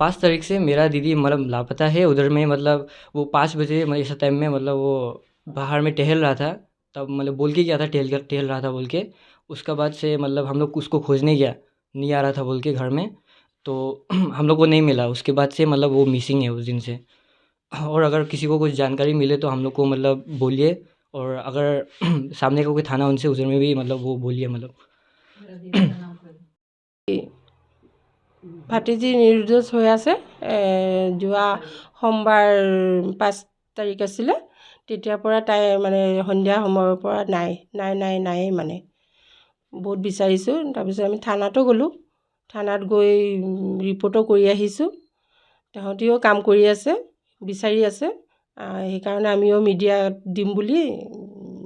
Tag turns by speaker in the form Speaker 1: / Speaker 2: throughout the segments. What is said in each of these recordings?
Speaker 1: 5 तारीख से मेरा दीदी मतलब लापता है। उधर में मतलब वो 5 बजे मतलब इस टाइम में मतलब वो बाहर में टहल रहा था, तब मतलब बोल के गया था टहल रहा था बोल के। उसका बाद से मतलब हम लोग उसको खोजने गया, नहीं आ रहा था बोल के घर में, तो हम लोग को नहीं मिला। उसके बाद से मतलब वो मिसिंग है उस दिन से। और अगर किसी को कुछ जानकारी मिले तो हम लोग को मतलब बोलिए, और अगर सामने का कोई थाना उनसे उधर में भी मतलब वो बोलिए मतलब।
Speaker 2: ভাতিজী নিৰুদ্দেশ হৈ আছে। যোৱা সোমবাৰ 5 তাৰিখ আছিলে, তেতিয়াৰ পৰা তাই মানে সন্ধিয়া সময়ৰ পৰা নায়েই মানে। বহুত বিচাৰিছোঁ। তাৰপিছত আমি থানাতো গ'লোঁ, থানাত গৈ ৰিপৰ্টো কৰি আহিছোঁ। তাহাঁতিও কাম কৰি আছে, বিচাৰি আছে। সেইকাৰণে আমিও মিডিয়াত দিম বুলি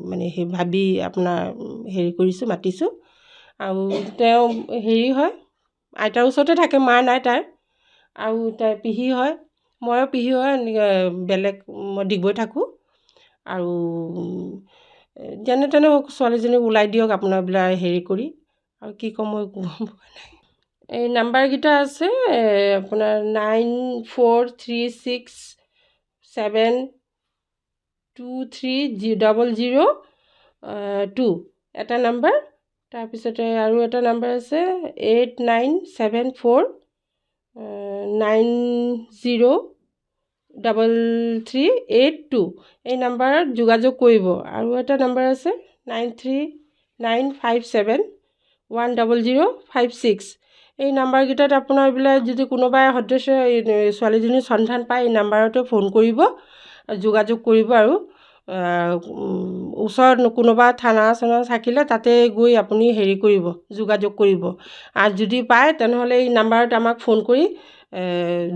Speaker 2: মানে সেই ভাবি আপোনাৰ হেৰি কৰিছোঁ, মাতিছোঁ। আৰু তেওঁ হেৰি হয়, আইতাৰ ওচৰতে থাকে, মা নাই তাৰ। আৰু তাই পেহী হয়, ময়ো পেহী হয়। বেলেগ মই ডিগবৈ থাকোঁ। আৰু যেনে তেনে ছোৱালীজনীক ওলাই দিয়ক আপোনাৰবিলাক হেৰি কৰি। আৰু কি ক'ম মই গম পোৱা নাই। এই নাম্বাৰকেইটা আছে আপোনাৰ 9436723002 এটা নাম্বাৰ। তাৰপিছতে আৰু এটা নাম্বাৰ আছে 8974903382। এই নাম্বাৰত যোগাযোগ কৰিব। আৰু এটা নাম্বাৰ আছে 9395710056। এই নাম্বাৰকেইটাত আপোনাৰ এইবিলাক যদি কোনোবাই সদস্য ছোৱালীজনীৰ সন্ধান পায়, এই নাম্বাৰতে ফোন কৰিব, যোগাযোগ কৰিব। আৰু ওচৰত কোনোবা থানা চানা থাকিলে তাতে গৈ আপুনি হেৰি কৰিব, যোগাযোগ কৰিব। আৰু যদি পায় তেনেহ'লে এই নাম্বাৰত আমাক ফোন কৰি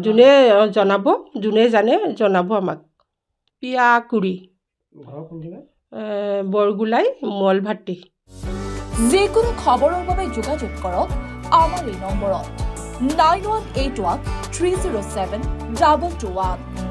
Speaker 2: যোনে জনাব, যোনে জানে জনাব আমাক। পিয়াকুৰি, বৰগোলাই, মলভাটি।
Speaker 3: যিকোনো খবৰৰ বাবে যোগাযোগ কৰক আমাৰ এই নম্বৰত 9181307221।